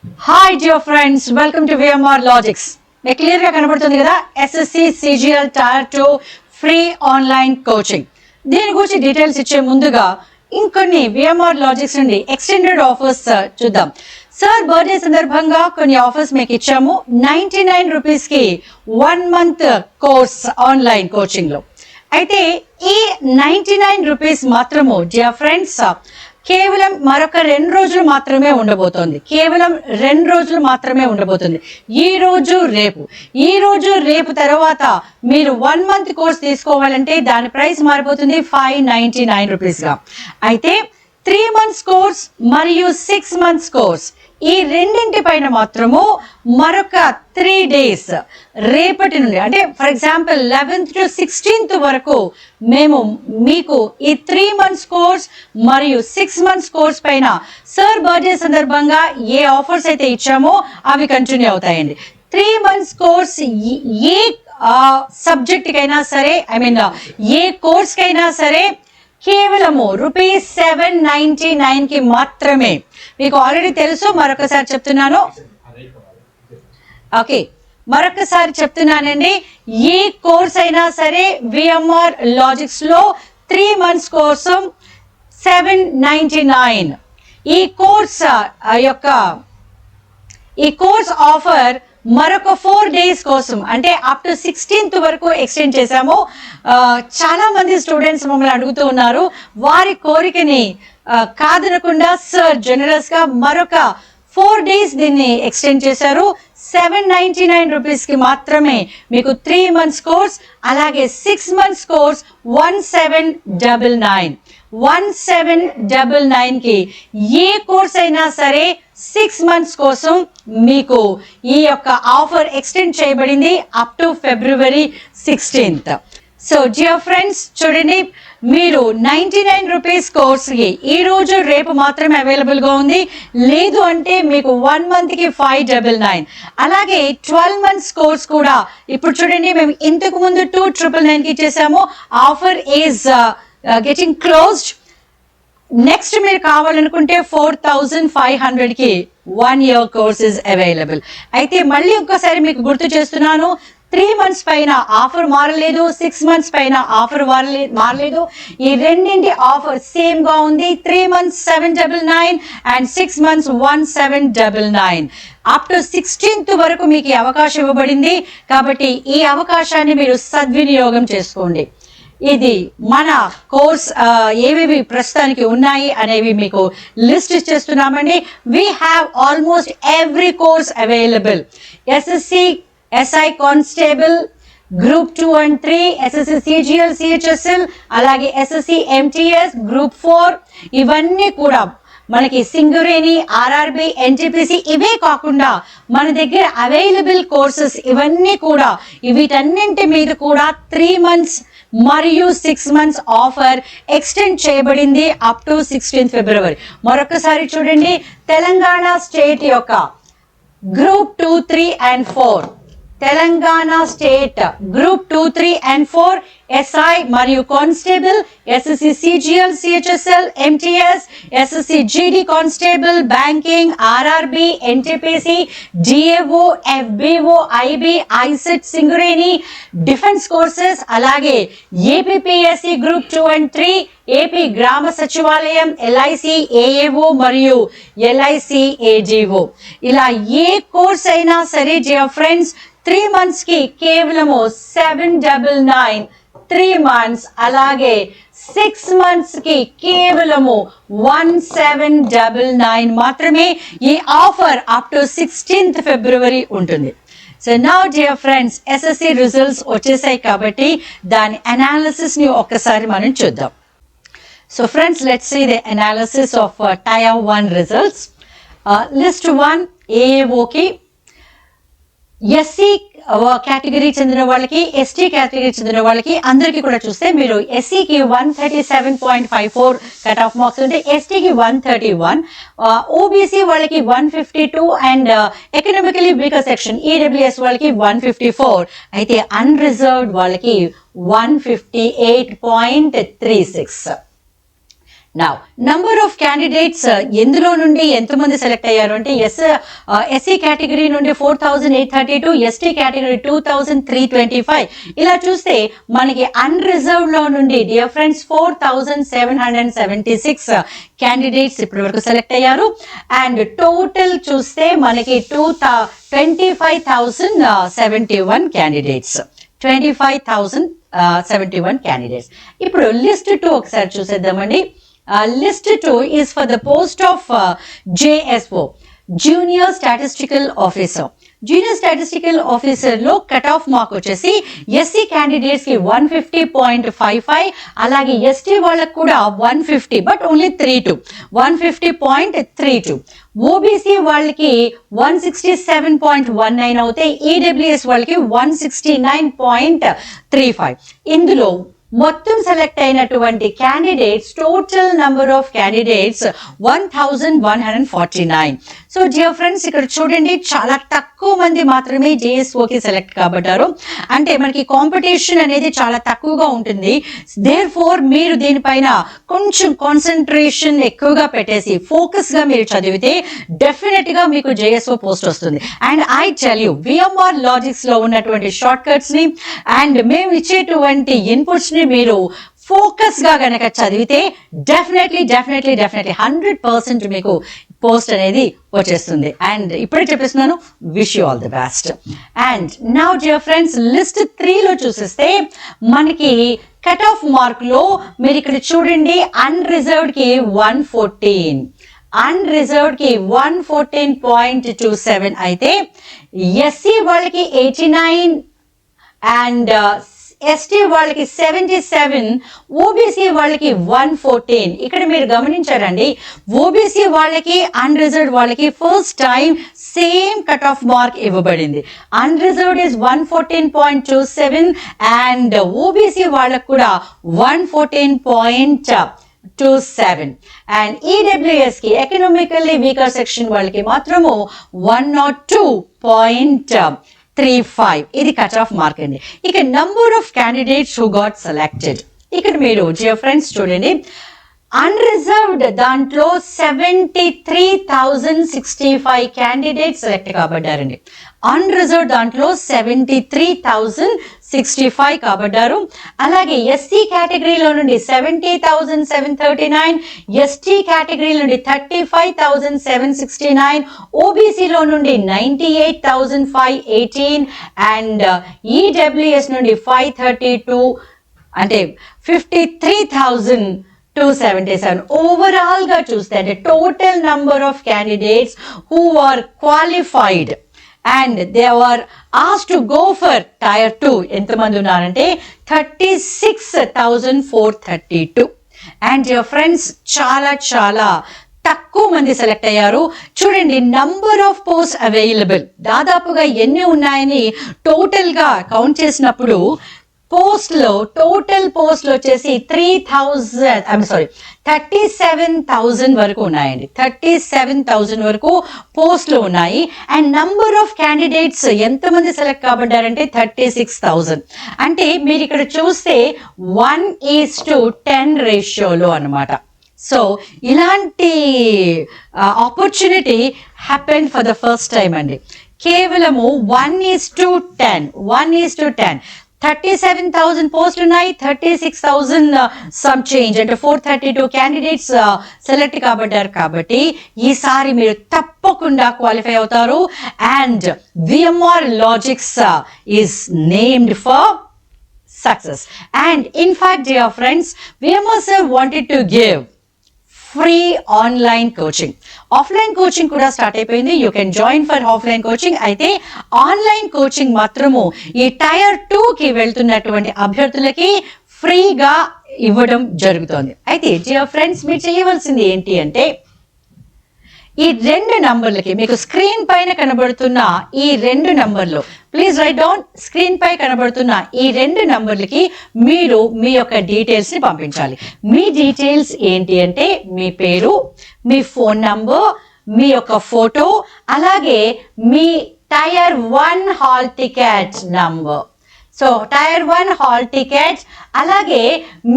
Hi dear friends, welcome to VMR Logics. మీకు క్లియర్గా కనబడుతుంది కదా, SSC CGL tyre 2 free online coaching. దీని గురించి డీటెయిల్స్ ఇచ్చే ముందుగా ఇంకొన్ని విఎంఆర్ లాజిక్స్ నుండి ఎక్స్టెండెడ్ ఆఫర్స్ చూద్దాం. సార్ బర్త్డే సందర్భంగా కొన్ని ఆఫర్స్ మీకు ఇచ్చాము. 99 రూపీస్కి 1 మంత్ కోర్స్ ఆన్లైన్ కోచింగ్లో. అయితే ఈ 99 రూపీస్ మాత్రము డియర్ ఫ్రెండ్స్ కేవలం మరొక 2 రోజులు మాత్రమే ఉండబోతోంది. కేవలం 2 రోజులు మాత్రమే ఉండబోతుంది. ఈ రోజు రేపు తర్వాత మీరు 1 మంత్ కోర్స్ తీసుకోవాలంటే దాని ప్రైస్ మారిపోతుంది 599 రూపీస్గా. అయితే 3 మంత్స్ కోర్స్ మరియు 6 మంత్స్ కోర్స్ ఈ రెండింటి పైన మాత్రము మరొక 3 డేస్ రేపటి నుండి, అంటే for example 11th to 16th వరకు మేము మీకు ఈ 3 మంత్స్ కోర్స్ మరియు 6 మంత్స్ కోర్స్ పైన సార్ బర్త్డే సందర్భంగా ఏ ఆఫర్స్ అయితే ఇచ్చామో అవి కంటిన్యూ అవుతాయండి. 3 మంత్స్ కోర్స్ ఏ సబ్జెక్ట్కైనా సరే, ఏ కోర్స్కైనా సరే కేవలము ₹799కి మాత్రమే. మీకు ఆల్రెడీ తెలుసు, మరొకసారి చెప్తున్నాను. ఓకే, మరొకసారి చెప్తున్నానండి. ఏ కోర్స్ అయినా సరే విఎంఆర్ లాజిక్స్ లో 3 మంత్స్ కోసం 799. ఈ కోర్స్ ఆఫర్ మరొక 4 డేస్ కోసం, అంటే అప్ టు 16th వరకు ఎక్స్టెండ్ చేశాము. చాలా మంది స్టూడెంట్స్ మమ్మల్ని అడుగుతూ ఉన్నారు. వారి కోరికని కాదనకుండా సార్ జనరస్ గా మరొక 4 డేస్ దీన్ని ఎక్స్టెండ్ చేశారు. 799 రూపీస్కి మాత్రమే మీకు 3 మంత్స్ కోర్స్, అలాగే 6 మంత్స్ కోర్స్ 1799. 1799కి ఏ కోర్స్ అయినా సరే 6 మంత్స్ కోసం మీకు ఈ యొక్క ఆఫర్ ఎక్స్టెండ్ చేయబడింది up to February 16th. So dear friends చూడండి, మీరు 99 రూపీస్ కోర్స్కి ఈ రోజు రేపు మాత్రమే అవైలబుల్గా ఉంది. లేదు అంటే మీకు 1 మంత్కి 599. అలాగే 12 మంత్స్ కోర్స్ కూడా ఇప్పుడు చూడండి, మేము ఇంతకు ముందు 2,999కి ఇచ్చేసాము. Offer is getting closed. Next మీరు కావాలనుకుంటే 4,500కి 1 year కోర్స్ ఇస్ అవైలబుల్. అయితే మళ్ళీ ఒక్కసారి మీకు గుర్తు చేస్తున్నాను, 3 మంత్స్ పైన ఆఫర్ మారలేదు, 6 మంత్స్ పైన ఆఫర్ మారలేదు. ఈ రెండింటి ఆఫర్ సేమ్ గా ఉంది. 3 months 799 and 6 months 1799. Up to 16th వరకు మీకు ఈ అవకాశం ఇవ్వబడింది. కాబట్టి ఈ అవకాశాన్ని మీరు సద్వినియోగం చేసుకోండి. ఇది మన కోర్స్ ఏవేవి ప్రస్తుతానికి ఉన్నాయి అనేవి మీకు లిస్ట్ ఇచ్చేస్తున్నామండి. We have almost every course available. SSC SI constable group 2 and 3, SSC CGL CHSL, అలాగే ఎస్ఎస్సి ఎంటీఎస్ గ్రూప్ 4, ఇవన్నీ కూడా మనకి సింగరేణి, ఆర్ఆర్బి, ఎన్టీపీసీ ఇవే కాకుండా మన దగ్గర అవైలబుల్ కోర్సెస్ ఇవన్నీ కూడా, వీటన్నింటి మీద కూడా 3 మంత్స్ మరియు 6 మంత్స్ ఆఫర్ ఎక్స్టెండ్ చేయబడింది అప్ టు 16th February. మరొకసారి చూడండి, తెలంగాణ స్టేట్ యొక్క group 2, 3 and 4, Telangana state group 2, 3 and 4 SI మరియు constable, SSC CGL CHSL MTS, SSC GD constable, banking, RRB, NTPC, DAO, FBO, IB, ICET, Singareni, defence courses, అలాగే APPSC group 2 and 3, AP Grama Sachivalayam, LIC AAO మరియు LIC AGO. ఇలా ఏ course అయినా సరే dear friends 3 మంత్స్కి కేవలము 799, 3 months, అలాగే 6 మంత్స్కి కేవలము 1799 మాత్రమే. ఈ offer up to 16th February ఉంటుంది. So now dear friends, SSC results వచ్చేసాయి కాబట్టి దాని అనాలిసిస్ ని ఒక్కసారి మనం చూద్దాం. So friends, let's see the analysis of Tier 1 results. List 1 AAOకి SC category చెందిన వాళ్ళకి, ఎస్టీ కేటగిరీ చెందిన వాళ్ళకి అందరికీ కూడా చూస్తే మీరు ఎస్సీకి 137.54 కట్ ఆఫ్ మార్క్స్ ఉంటే ఎస్టీకి 131, ఓబీసీ వాళ్ళకి 152 and economically weaker section EWS వాళ్ళకి 154. అయితే అన్రిజర్వ్డ్ వాళ్ళకి 158.36. నౌ నంబర్ ఆఫ్ క్యాండిడేట్స్ ఎందులో నుండి ఎంతమంది సెలెక్ట్ అయ్యారు అంటే ఎస్సీ కేటగిరీ నుండి 4832, ఎస్టీ కేటగిరీ 2325. ఇలా చూస్తే మనకి అన్రిజర్వ్డ్ లో నుండి డియర్ ఫ్రెండ్స్ 4776 క్యాండిడేట్స్ ఇప్పటి వరకు సెలెక్ట్ అయ్యారు. అండ్ టోటల్ చూస్తే మనకి 25,071 క్యాండిడేట్స్, 25,071 క్యాండిడేట్స్. ఇప్పుడు లిస్ట్ 2 ఒకసారి చూసేద్దామండి. List 2 is for the post of JSO, Junior Statistical Officer. Junior Statistical Officer లో కట్ ఆఫ్ మార్క్ వచ్చేసి ఎస్సీ క్యాండిడేట్స్ కి 150.55, అలాగే ఎస్టీ వాళ్ళకి కూడా 150, బట్ ఓన్లీ 150.32. ఓబీసీ వాళ్ళకి 167.19 అవుతాయి, ఈడబ్ల్యూఎస్ వాళ్ళకి 169.35. ఇందులో మొత్తం సెలెక్ట్ అయినటువంటి candidates total number of candidates 1149. So dear friends ఇక్కడ చూడండి, చాలా తక్కువ మంది మాత్రమే జేఎస్ఓకి సెలెక్ట్ కాబట్టారు. అంటే మనకి కాంపిటీషన్ అనేది చాలా తక్కువగా ఉంటుంది. దేర్ ఫోర్ మీరు దీనిపైన కొంచెం కాన్సన్ట్రేషన్ ఎక్కువగా పెట్టేసి ఫోకస్ గా మీరు చదివితే డెఫినెట్ గా మీకు జేఎస్ఓ పోస్ట్ వస్తుంది. And I tell you, VMR logics లో ఉన్నటువంటి షార్ట్ కట్స్ ని అండ్ మేము ఇచ్చేటువంటి ఇన్పుట్స్ ని మీరు ఫోకస్ గా గనక చదివితే డెఫినెట్లీ 100% మీకు పోస్ట్ అనేది వచ్చేస్తుంది. అండ్ ఇప్పుడే చెప్పేస్తున్నాను, wish you all the best. And now dear friends, list 3 లో చూసిస్తే మనకి కట్ ఆఫ్ మార్క్ లో మీరు ఇక్కడ చూడండి, అన్రిజర్వ్డ్ కి 114, అన్రిజర్వ్డ్ కి 114.27 అయితే ఎస్సీ వాళ్ళకి 89 అండ్ ఎస్టీ వాళ్ళకి 77, ఓబీసీ వాళ్ళకి 114. ఇక్కడ మీరు గమనించారండి, ఓబీసీ వాళ్ళకి అన్రిజర్వ్డ్ వాళ్ళకి first time same cut off mark ఇవ్వబడింది. అన్రిజర్వ్డ్ ఇస్ 114.27 అండ్ ఓబీసీ వాళ్ళకి కూడా 114.27. అండ్ ఈడబ్ల్యూఎస్ కి ఎకనామికల్లీ వీకర్ సెక్షన్ వాళ్ళకి మాత్రము 102.35. ఇది కట్ ఆఫ్ మార్క్ అండి. ఇక number of candidates who got selected, ఇక్కడ మీరు డియర్ ఫ్రెండ్స్ చూడండి, అన్రిజర్వ్డ్ దాంట్లో 73,065 క్యాండిడేట్స్ సెలెక్ట్ కాబడ్డారండి. అన్రిజర్వ్డ్ దాంట్లో 73,065 కాబడ్డారు. అలాగే ఎస్సీ కేటగిరీలో నుండి 70,739, ఎస్టీ కేటగిరీ నుండి 35,769, ఓబీసీలో నుండి 98,518 అండ్ ఈడబ్ల్యూఎస్ నుండి 532, అంటే 53,277. ఓవరాల్ గా చూస్తే అంటే total number of candidates who are qualified and they are asked to go for tier 2 ఎంతమంది ఉన్నారంటే 36,432. అండ్ యువర్ ఫ్రెండ్స్ చాలా తక్కువ మంది సెలెక్ట్ అయ్యారు. చూడండి, నంబర్ ఆఫ్ పోస్ట్ అవైలబుల్ దాదాపుగా ఎన్ని ఉన్నాయని టోటల్ గా కౌంట్ చేసినప్పుడు టోటల్ పోస్ట్లు వచ్చేసి 37,000 వరకు ఉన్నాయండి. 37,000 వరకు పోస్టులు ఉన్నాయి. అండ్ నంబర్ ఆఫ్ క్యాండిడేట్స్ ఎంతమంది సెలెక్ట్ కాబడ్డారంటే 36,000. అంటే మీరు ఇక్కడ చూస్తే 1:10 రేషియోలో అన్నమాట. సో ఇలాంటి opportunity happen for the first time అండి. కేవలము 1:10 37,000 పోస్టులు ఉన్నాయి, 36,000 సమ్ చేంజ్ అంటే 432 క్యాండిడేట్స్ సెలెక్ట్ కాబడ్డారు. కాబట్టి ఈసారి మీరు తప్పకుండా క్వాలిఫై అవుతారు. And VMR logics is named for success. And in fact dear friends, VMR sir wanted to give free online coaching. Offline coaching కూడా స్టార్ట్ అయిపోయింది. You can join for offline coaching. అయితే online coaching మాత్రము ఈ tyre 2కి వెళ్తున్నటువంటి అభ్యర్థులకి ఫ్రీగా ఇవ్వడం జరుగుతోంది. అయితే డియర్ ఫ్రెండ్స్, మీరు చేయవలసింది ఏంటి అంటే ఈ 2 నంబర్లకి, మీకు స్క్రీన్ పైన కనబడుతున్న ఈ 2 నంబర్లు, ప్లీజ్ రైట్ డౌన్, స్క్రీన్ పై కనబడుతున్న ఈ 2 నంబర్లకి మీరు మీ యొక్క డీటెయిల్స్ ని పంపించాలి. మీ డీటెయిల్స్ ఏంటి అంటే మీ పేరు, మీ ఫోన్ నంబర్, మీ యొక్క ఫోటో, అలాగే మీ tier 1 hall ticket number. So tier 1 hall ticket, అలాగే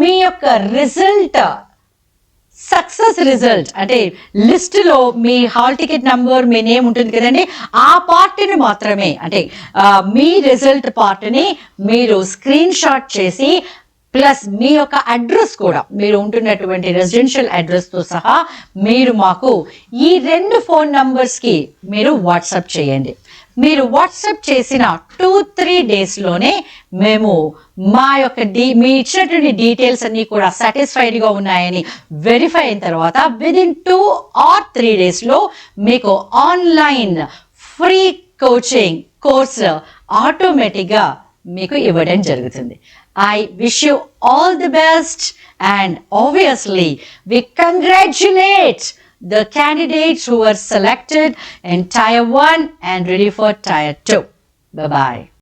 మీ యొక్క రిజల్ట్ సక్సెస్ రిజల్ట్ అంటే లిస్టులో మీ హాల్ టికెట్ నంబర్ మీ నేమ్ ఉంటుంది కదండి, ఆ పార్ట్ని మాత్రమే అంటే మీ రిజల్ట్ పార్ట్ని మీరు స్క్రీన్ షాట్ చేసి ప్లస్ మీ యొక్క అడ్రస్ కూడా మీరు ఉంటున్నటువంటి రెసిడెన్షియల్ అడ్రస్తో సహా మీరు మాకు ఈ 2 ఫోన్ నంబర్స్కి మీరు వాట్సాప్ చేయండి. మీరు వాట్సాప్ చేసిన 2-3 డేస్లోనే మేము మా యొక్క మీ ఇచ్చినటువంటి డీటెయిల్స్ అన్నీ కూడా సాటిస్ఫైడ్గా ఉన్నాయని వెరిఫై అయిన తర్వాత విదిన్ 2 or 3 డేస్లో మీకు ఆన్లైన్ ఫ్రీ కోచింగ్ కోర్స్ ఆటోమేటిక్గా మీకు ఇవ్వడం జరుగుతుంది. I wish you all the best, and obviously we congratulate the candidates who were selected in Tier 1 and ready for Tier 2. Bye-bye.